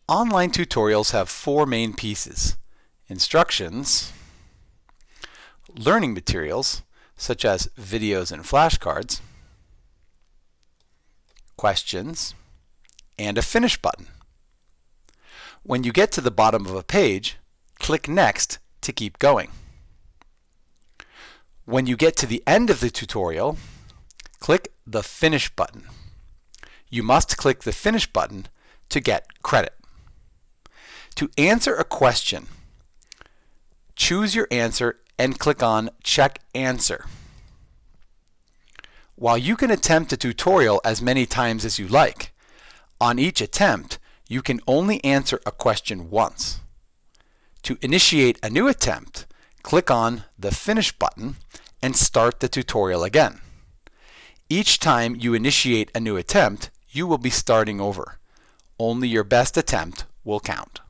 Online tutorials have four main pieces: instructions, learning materials, such as videos and flashcards, questions, and a finish button. When you get to the bottom of a page, click Next to keep going. When you get to the end of the tutorial, click the Finish button. You must click the Finish button to get credit. To answer a question, choose your answer and click on Check Answer. While you can attempt a tutorial as many times as you like, on each attempt, you can only answer a question once. To initiate a new attempt, click on the Finish button and start the tutorial again. Each time you initiate a new attempt, you will be starting over. Only your best attempt will count.